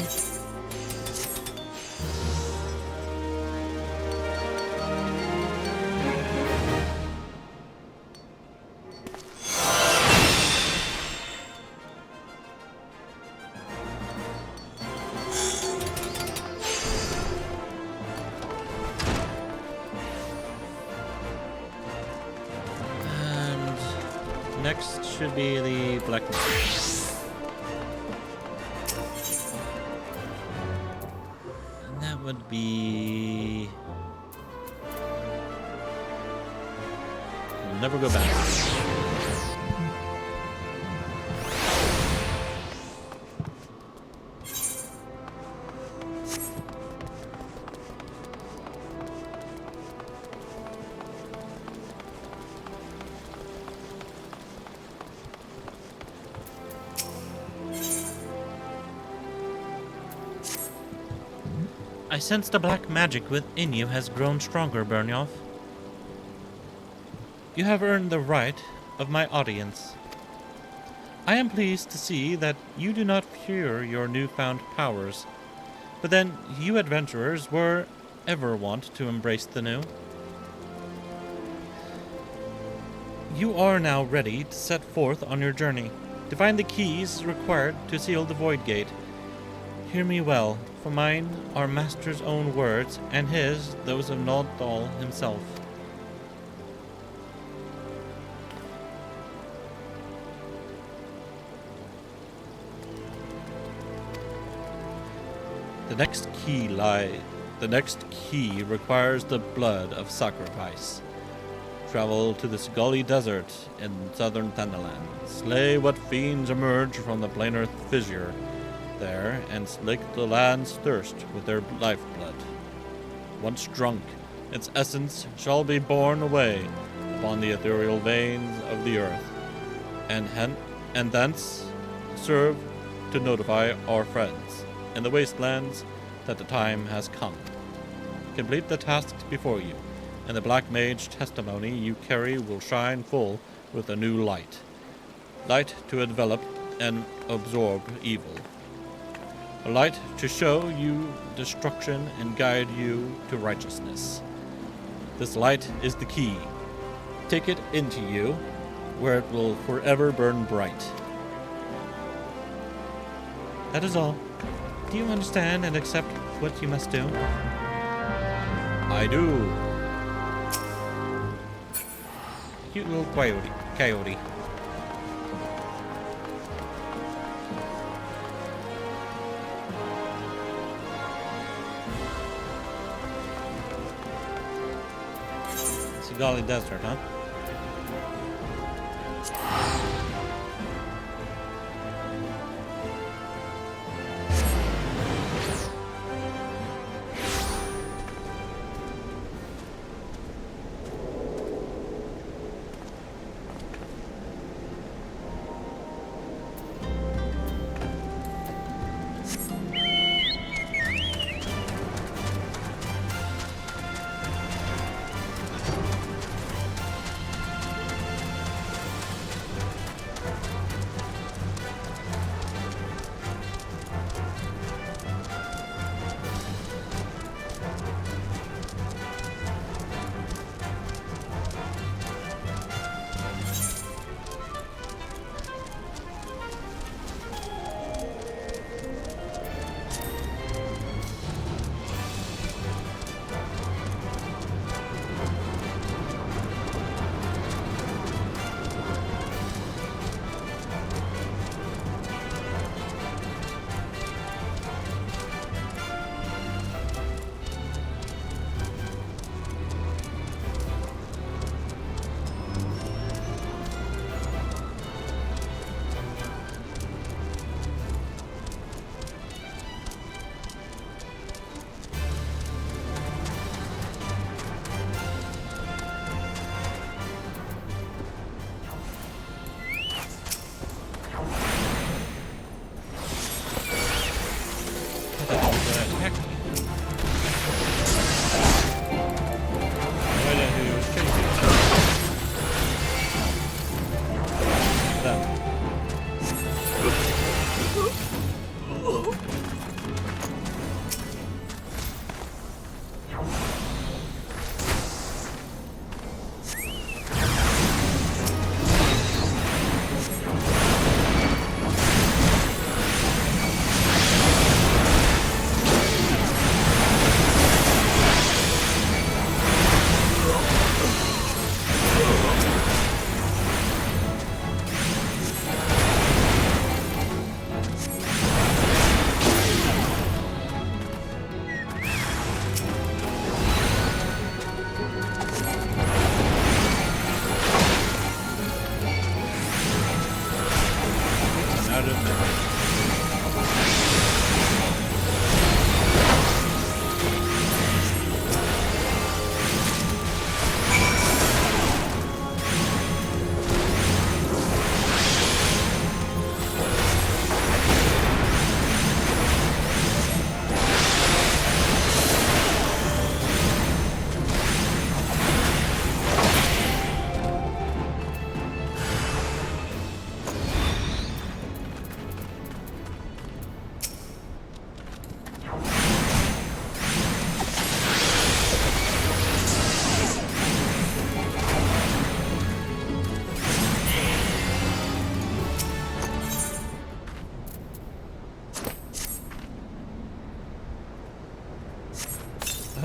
next should be the black mage. And that would be... We'll never go back. I sense the black magic within you has grown stronger, Byrnjolf. You have earned the right of my audience. I am pleased to see that you do not fear your newfound powers, but then you adventurers were ever want to embrace the new. You are now ready to set forth on your journey, to find the keys required to seal the Void Gate. Hear me well, for mine are Master's own words, and his those of Nordin himself. The next key requires the blood of sacrifice. Travel to this gully desert in southern Thanalan. Slay what fiends emerge from the planar fissure there, and slake the land's thirst with their lifeblood. Once drunk, its essence shall be borne away upon the ethereal veins of the earth, and thence serve to notify our friends in the wastelands that the time has come. Complete the tasks before you, and the Black Mage testimony you carry will shine full with a new light. Light to envelop and absorb evil. A light to show you destruction and guide you to righteousness. This light is the key. Take it into you, where it will forever burn bright. That is all. Do you understand and accept what you must do? I do. Cute little coyote. It's a golly desert, huh?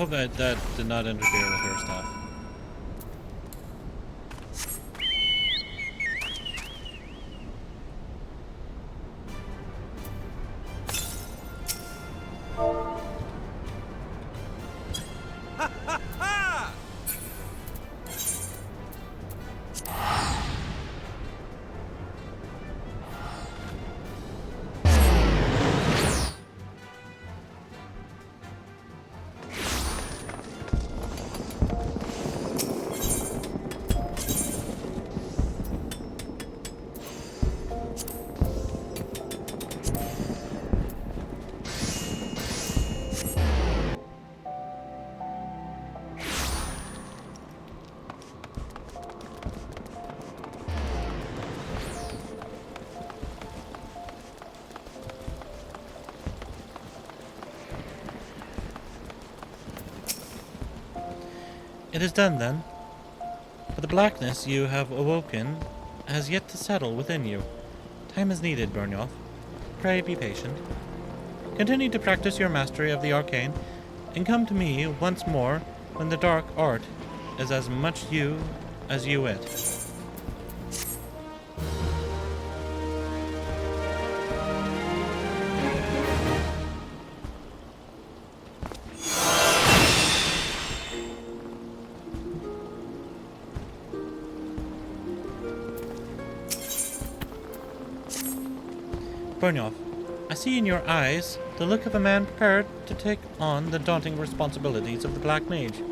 hope that did not interfere with her stuff. It is done, then. But the blackness you have awoken has yet to settle within you. Time is needed, Byrnjolf. Pray be patient. Continue to practice your mastery of the arcane, and come to me once more when the dark art is as much you as you it. Byrnjolf, I see in your eyes the look of a man prepared to take on the daunting responsibilities of the Black Mage.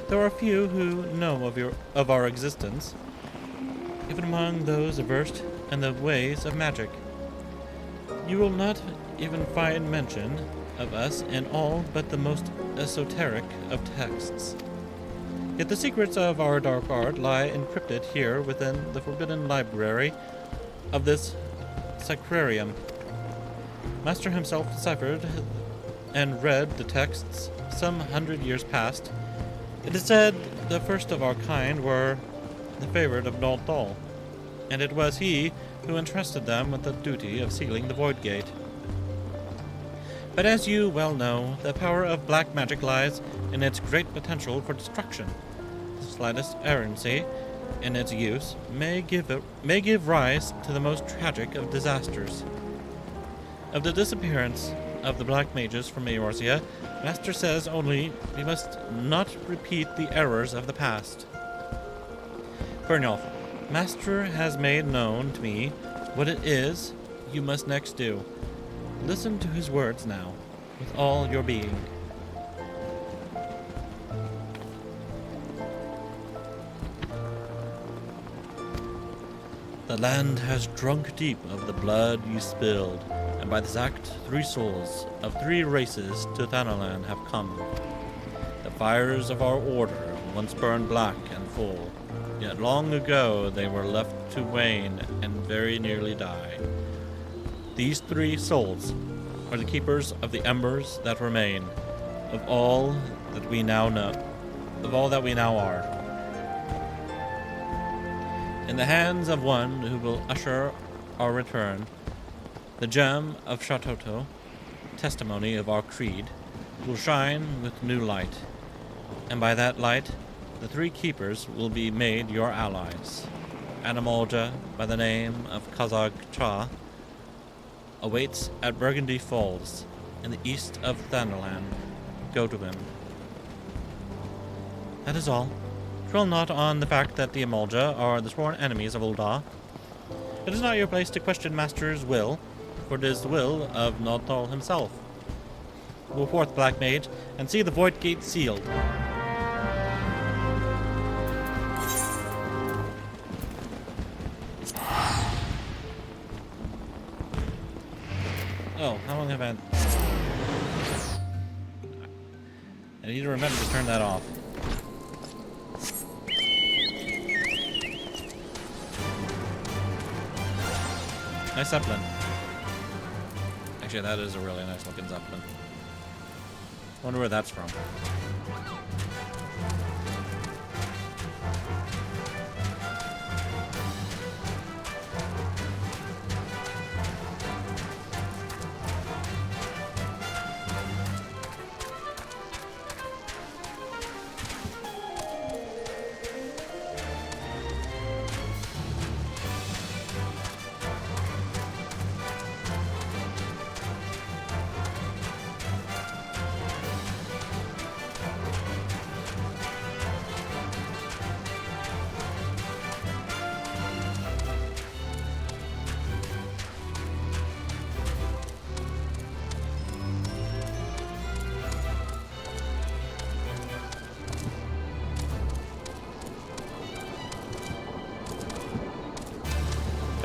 There are few who know of our existence, even among those versed in the ways of magic. You will not even find mention of us in all but the most esoteric of texts. Yet the secrets of our dark art lie encrypted here within the forbidden library of this sacrarium. Master himself deciphered and read the texts some 100 years past. It is said the first of our kind were the favorite of Nordin, and it was he who entrusted them with the duty of sealing the Void Gate. But as you well know, the power of black magic lies in its great potential for destruction. The slightest errancy in its use may give rise to the most tragic of disasters. Of the disappearance of the Black Mages from Eorzea, Master says only we must not repeat the errors of the past. Byrnjolf, Master has made known to me what it is you must next do. Listen to his words now, with all your being. The land has drunk deep of the blood you spilled, and by this act 3 souls of 3 races to Thanalan have come. The fires of our order once burned black and full, yet long ago they were left to wane and very nearly die. These 3 souls are the keepers of the embers that remain, of all that we now know, of all that we now are. In the hands of one who will usher our return, the gem of Shatoto, testimony of our creed, will shine with new light, and by that light the 3 keepers will be made your allies. Animalja, by the name of Kazag Cha, awaits at Burgundy Falls, in the east of Thanalan. Go to him. That is all. Dwell not on the fact that the Amalja are the sworn enemies of Ul'dah. It is not your place to question Master's will, for it is the will of Nordin himself. Go forth, Black Mage, and see the Void Gate sealed. Oh, how long have I... I need to remember to turn that off. Nice Zeppelin. Actually, that is a really nice looking Zeppelin. Wonder where that's from.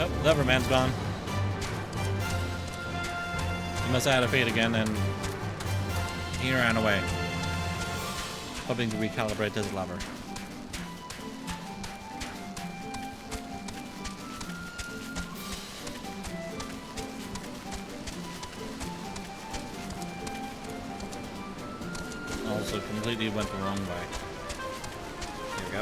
Oh, Leverman's gone. He must have had a fate again, and he ran away, hoping to recalibrate his lever. Also completely went the wrong way. Here we go.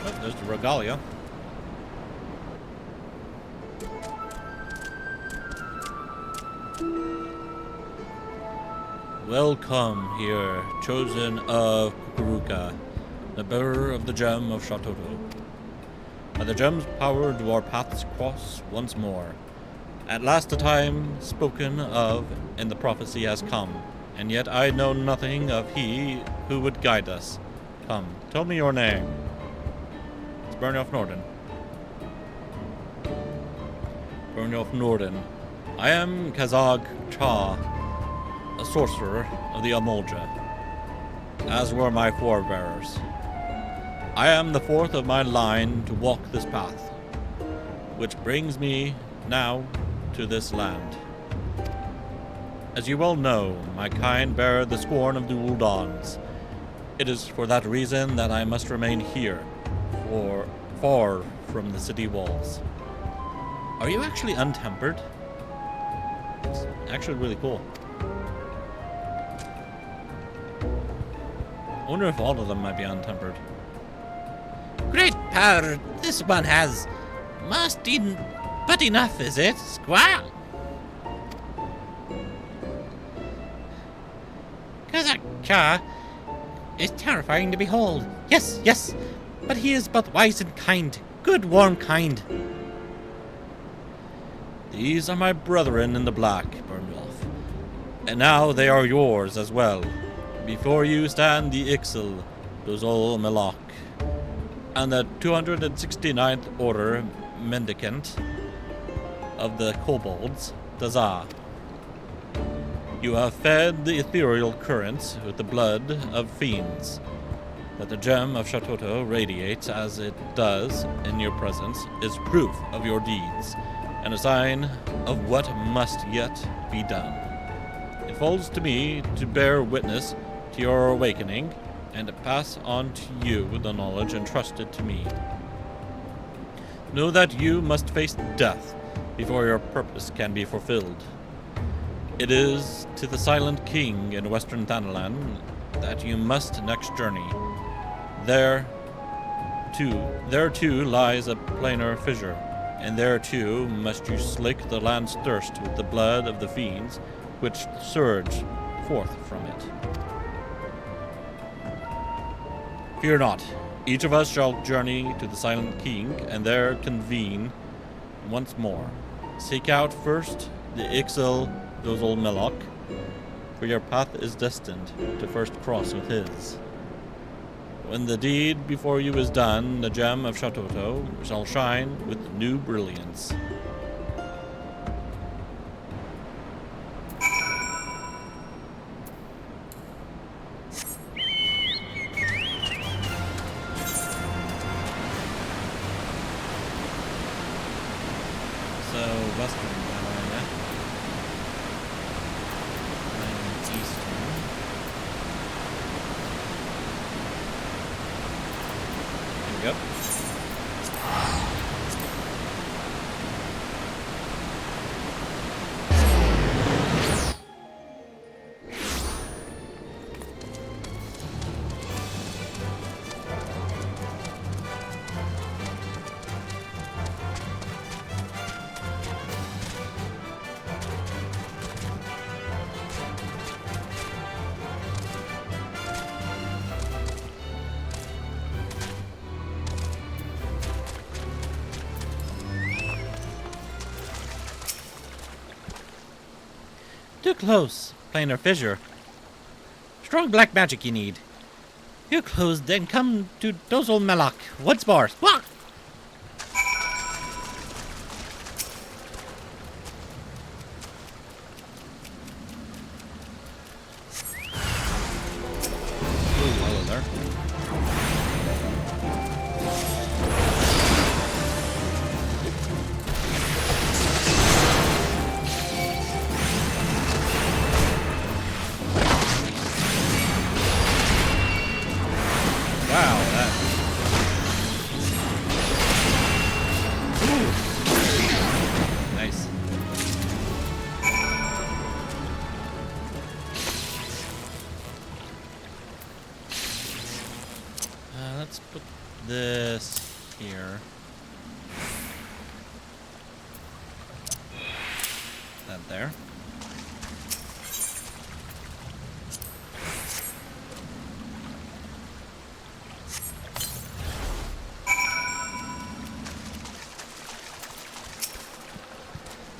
Oh, there's the Regalia. Welcome here, chosen of Kukuruka, the bearer of the gem of Shatoto. By the gem's power do our paths cross once more. At last the time spoken of in the prophecy has come, and yet I know nothing of he who would guide us. Come, tell me your name. It's Byrnjolf Nordin. Byrnjolf Nordin. I am Kazag Cha, a sorcerer of the Amolja, as were my forebearers. I am the fourth of my line to walk this path, which brings me now to this land. As you well know, my kind bear the scorn of the Uldans. It is for that reason that I must remain here, far from the city walls. Are you actually untempered? It's actually really cool. I wonder if all of them might be untempered. Great power this one has. But enough, is it, Squire? Kazakka is terrifying to behold. Yes, yes, but he is both wise and kind. Good, warm kind. These are my brethren in the black, Byrnjolf. And now they are yours as well. Before you stand the XIV, Dozol Melok, and the 269th Order Mendicant of the Kobolds, Dazah. You have fed the ethereal currents with the blood of fiends. That the gem of Shatoto radiates as it does in your presence is proof of your deeds, and a sign of what must yet be done. It falls to me to bear witness to your awakening, and to pass on to you the knowledge entrusted to me. Know that you must face death before your purpose can be fulfilled. It is to the Silent King in Western Thanalan that you must next journey. There too lies a planar fissure, and there too must you slake the land's thirst with the blood of the fiends which surge forth from it. Fear not, each of us shall journey to the Silent King, and there convene once more. Seek out first the Ixil Dozol Melok, for your path is destined to first cross with his. When the deed before you is done, the gem of Shatoto shall shine with new brilliance. Western Carolina. I'm eastern. There we go. Too close. Planar fissure. Strong black magic you need. You closed, then come to Dozol Malak once more. Walk! Hello there. Wow, that. Ooh. Nice. Let's put this here. That there.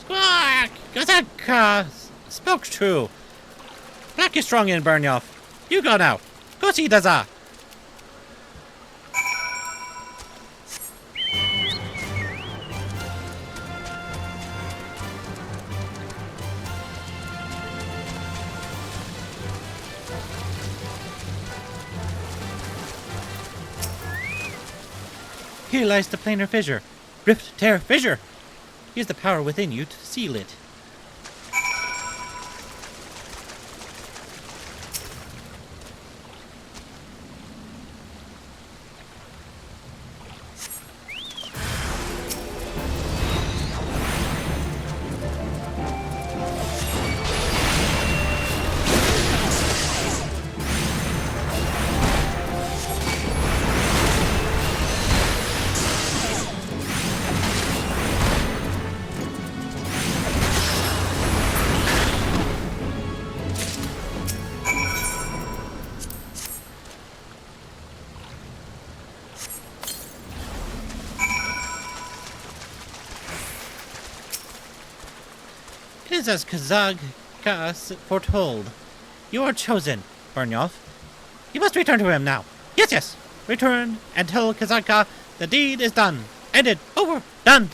Squawk! Gazaka! Spoke true. Black is strong in Byrnjolf. You go now. Go see Daza. Here lies the planar fissure. Rift, tear, fissure. Use the power within you to seal it. It is as Kazag foretold. You are chosen, Byrnjolf. You must return to him now. Yes, yes. Return and tell Kazaka the deed is done. Ended. Over. Done.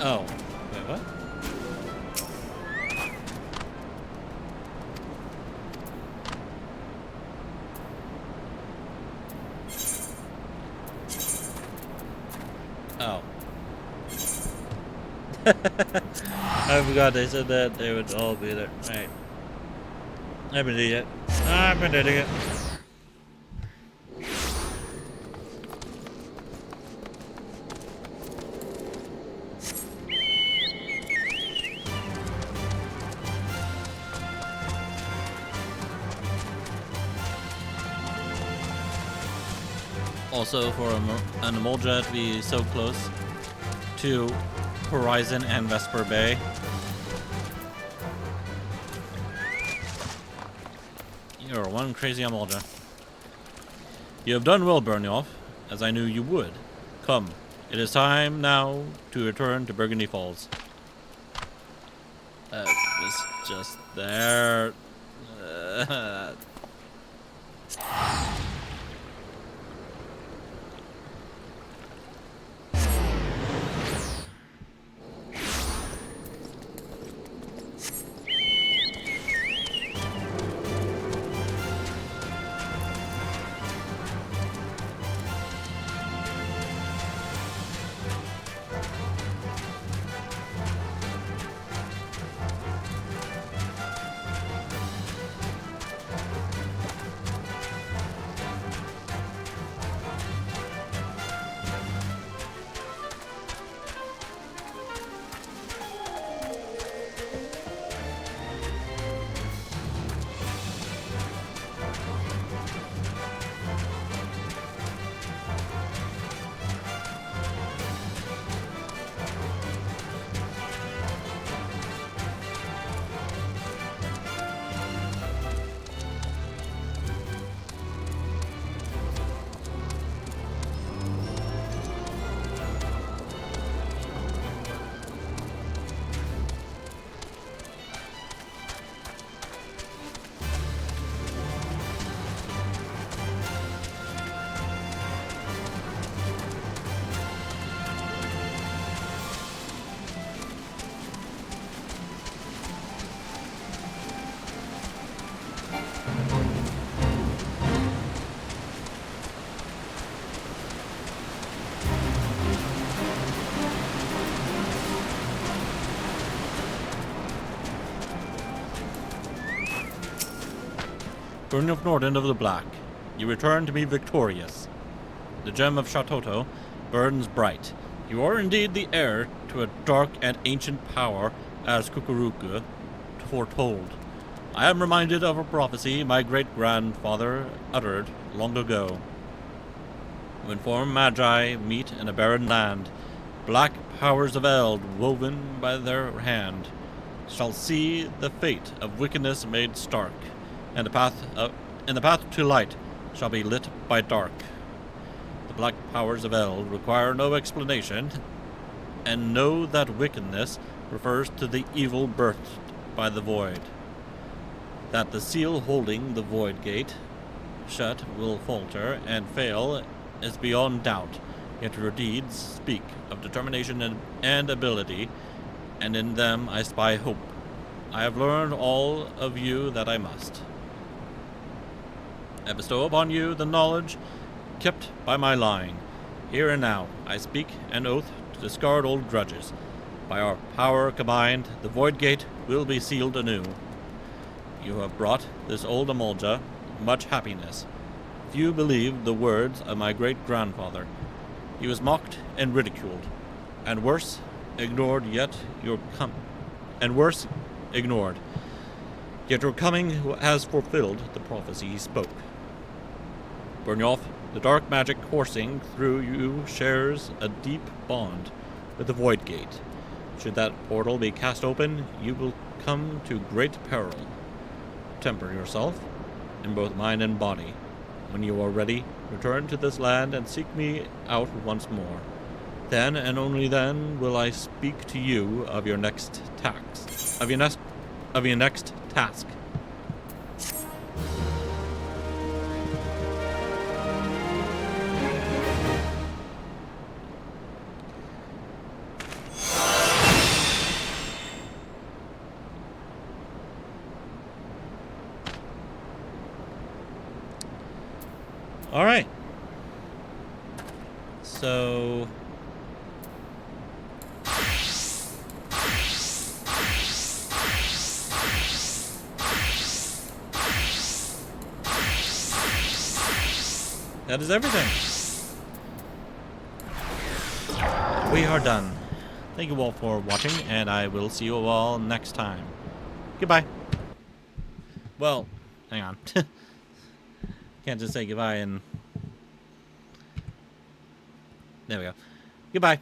Oh. Wait, what? Oh. I forgot they said that they would all be there. Right. I've been doing it. I've been doing it. Also, for an Emolja to be so close to Horizon and Vesper Bay. You're one crazy Emolja. You have done well, Byrnjolf, as I knew you would. Come, it is time now to return to Burgundy Falls. It was just there. Byrnjolf Nordin of the Black, you return to me victorious. The gem of Shatoto burns bright. You are indeed the heir to a dark and ancient power, as Kukuruku foretold. I am reminded of a prophecy my great-grandfather uttered long ago. When four magi meet in a barren land, black powers of eld woven by their hand shall see the fate of wickedness made stark, and the path to light shall be lit by dark. The black powers of eld require no explanation, and know that wickedness refers to the evil birthed by the void. That the seal holding the void gate shut will falter and fail is beyond doubt, yet your deeds speak of determination and ability, and in them I spy hope. I have learned all of you that I must. I bestow upon you the knowledge kept by my line. Here and now I speak an oath to discard old grudges. By our power combined, the void gate will be sealed anew. You have brought this old Emolja much happiness. Few believed the words of my great-grandfather. He was mocked and ridiculed, and worse, ignored. Yet your coming has fulfilled the prophecy he spoke. Byrnjolf, the dark magic coursing through you shares a deep bond with the void gate. Should that portal be cast open, you will come to great peril. Temper yourself, in both mind and body. When you are ready, return to this land and seek me out once more. Then and only then will I speak to you of your next task. All right. So that is everything. We are done. Thank you all for watching, and I will see you all next time. Goodbye. Well, hang on. Can't just say goodbye and There we go. Goodbye.